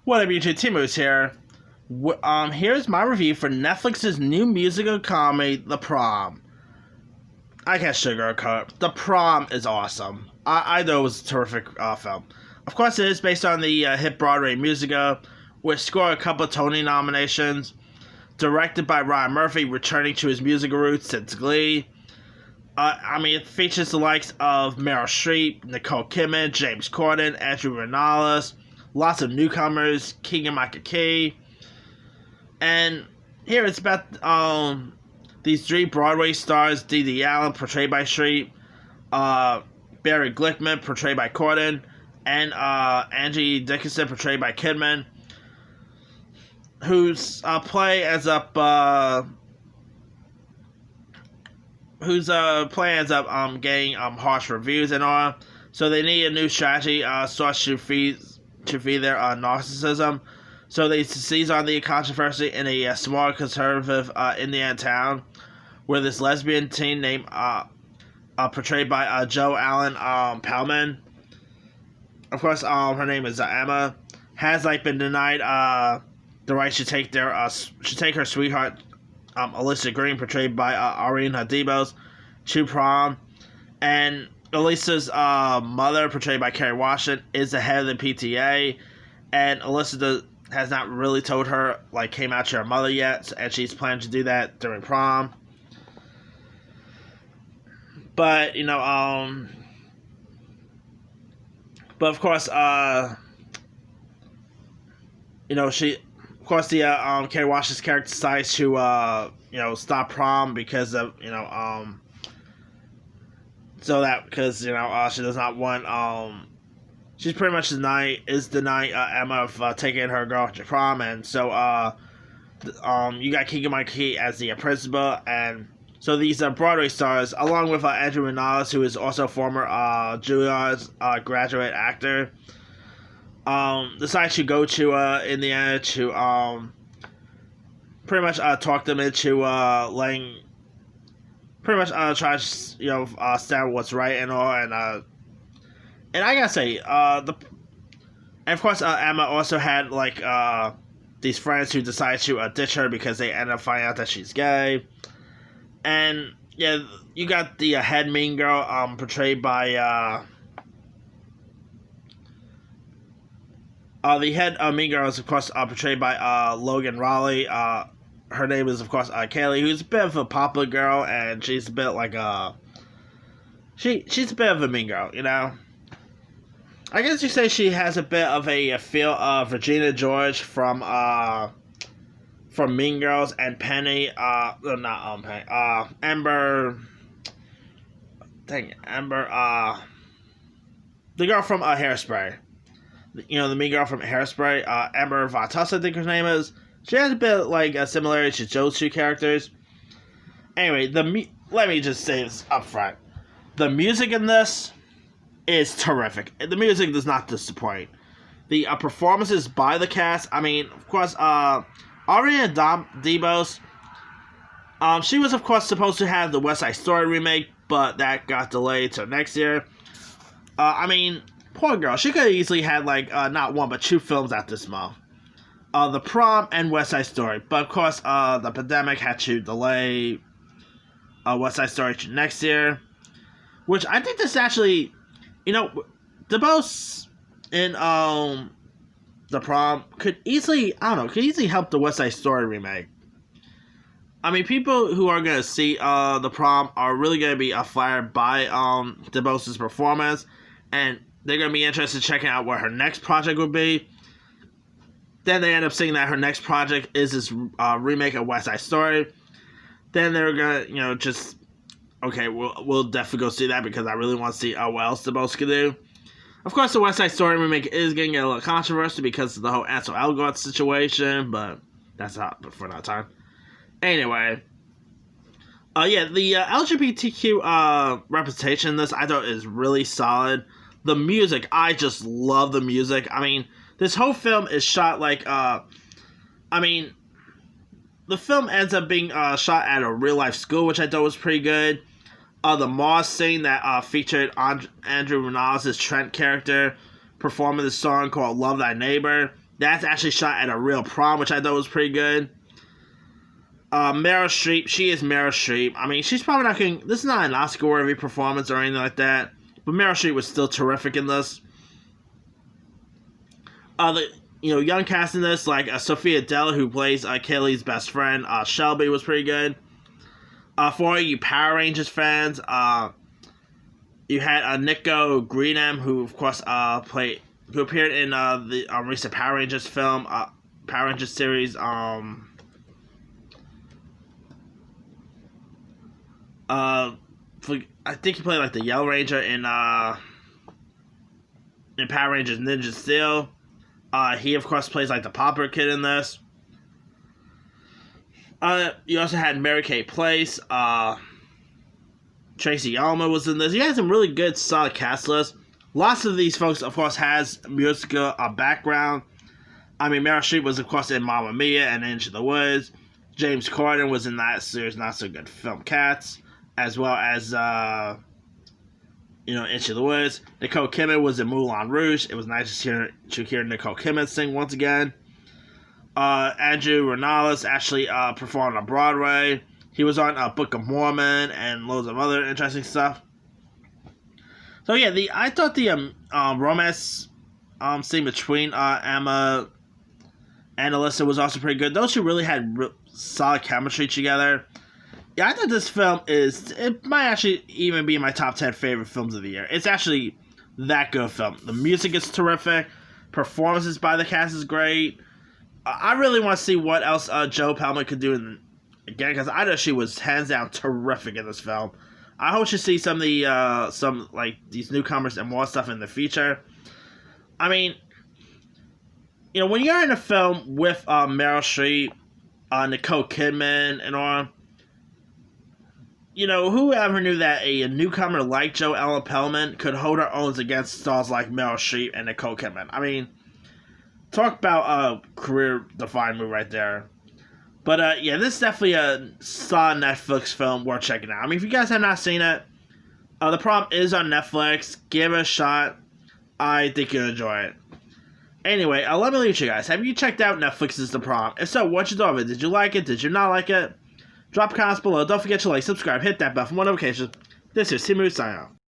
What up, YouTube? Timu's here. Here's my review for Netflix's new musical comedy, The Prom. I can't sugarcoat. The Prom is awesome. I thought it was a terrific film. Of course, it is based on the hit Broadway musical, which scored a couple Tony nominations. Directed by Ryan Murphy, returning to his musical roots since Glee. It features the likes of Meryl Streep, Nicole Kidman, James Corden, Andrew Rannells, lots of newcomers, Keegan-Michael Key. And here it's about these three Broadway stars: Dee Dee Allen, portrayed by Streep, Barry Glickman, portrayed by Corden, and Angie Dickinson, portrayed by Kidman, whose play ends up getting harsh reviews and all. So they need a new strategy source to feed their narcissism. So they seize on the controversy in a small conservative Indiana town, where this lesbian teen named portrayed by Jo Allen Pellman. Of course, her name is Emma, has been denied the right to take her sweetheart, Alyssa Green, portrayed by Irene Hadibos, to prom. And Alyssa's mother, portrayed by Kerry Washington, is the head of the PTA. And Alyssa has not really told her, came out to her mother yet, and she's planning to do that during prom. But, but of course, Kerry Washington's character decides to, stop prom because of, she does not want, she's pretty much denying Emma of taking her girl to prom, and so, you got Keegan-Michael Key as the principal, and so these Broadway stars, along with Andrew Rannells, who is also former Juilliard's graduate actor, decide to go to Indiana to pretty much talk them into letting, pretty much try to stand what's right and all, and I gotta say and of course Emma also had these friends who decide to ditch her because they end up finding out that she's gay. And yeah, you got the head mean girl portrayed by the head mean girl is, of course, portrayed by Logan Raleigh. Her name is, of course, Kaylee, who's a bit of a popular girl, and she's a bit she's a bit of a mean girl, I guess you say she has a bit of a feel of Regina George from Mean Girls, and Penny, Amber, the girl from Hairspray. The mean girl from Hairspray, Amber Vatos, I think her name is. She has a bit a similarity to those two characters. Anyway, let me just say this up front. The music in this is terrific. The music does not disappoint. The performances by the cast, of course, Ariana DeBose, she was, of course, supposed to have the West Side Story remake, but that got delayed till next year. Poor girl. She could have easily had, not one, but two films at this month. The Prom and West Side Story. But, of course, the pandemic had to delay West Side Story to next year. Which I think this actually, DeBose in The Prom could easily help the West Side Story remake. People who are going to see The Prom are really going to be flattered by DeBose's performance, and they're going to be interested in checking out what her next project would be. Then they end up seeing that her next project is this remake of West Side Story. Then they're going to, okay, we'll definitely go see that because I really want to see what else DeBose can do. Of course, the West Side Story remake is getting a little controversy because of the whole Ansel Elgort situation, but that's not for that time. Anyway, the LGBTQ representation in this I thought is really solid. The music, I just love the music. This whole film is shot the film ends up being shot at a real life school, which I thought was pretty good. The Moss scene that featured Andrew Rannells' Trent character performing the song called Love Thy Neighbor. That's actually shot at a real prom, which I thought was pretty good. Meryl Streep, she is Meryl Streep. I mean, she's probably not going. This is not an Oscar-worthy performance or anything like that, but Meryl Streep was still terrific in this. The young cast in this, like Sophia Della, who plays Kaylee's best friend, Shelby, was pretty good. For all you Power Rangers fans, you had Nico Greenham, who of course who appeared in the recent Power Rangers film, Power Rangers series. I think he played like the Yellow Ranger in Power Rangers Ninja Steel. He of course plays like the Popper Kid in this. You also had Mary Kay Place. Tracy Ullman was in this. You had some really good, solid cast lists. Lots of these folks, of course, has musical background. I mean, Meryl Streep was, of course, in Mamma Mia and Into the Woods. James Corden was in that series, not so good film Cats, as well as Into the Woods. Nicole Kidman was in Moulin Rouge. It was nice to hear Nicole Kidman sing once again. Andrew Rannells actually performed on Broadway. He was on Book of Mormon and loads of other interesting stuff. So yeah, I thought the romance scene between Emma and Alyssa was also pretty good. Those two really had solid chemistry together. Yeah, I thought this film it might actually even be in my top 10 favorite films of the year. It's actually that good film. The music is terrific. Performances by the cast is great. I really want to see what else Joe Palmer could do again, because I know she was hands down terrific in this film. I hope she sees some of the these newcomers and more stuff in the future. I mean, when you're in a film with Meryl Streep, Nicole Kidman, and all, whoever knew that a newcomer like Joe Ellen Pellman could hold her own against stars like Meryl Streep and Nicole Kidman. I mean, talk about a career-defining move right there. But, yeah, this is definitely a solid Netflix film worth checking out. I mean, if you guys have not seen it, The Prom is on Netflix. Give it a shot. I think you'll enjoy it. Anyway, let me leave you guys. Have you checked out Netflix's The Prom? If so, what you thought of it? Did you like it? Did you not like it? Drop comments below. Don't forget to like, subscribe, hit that bell for more notifications. This is Timu signing off.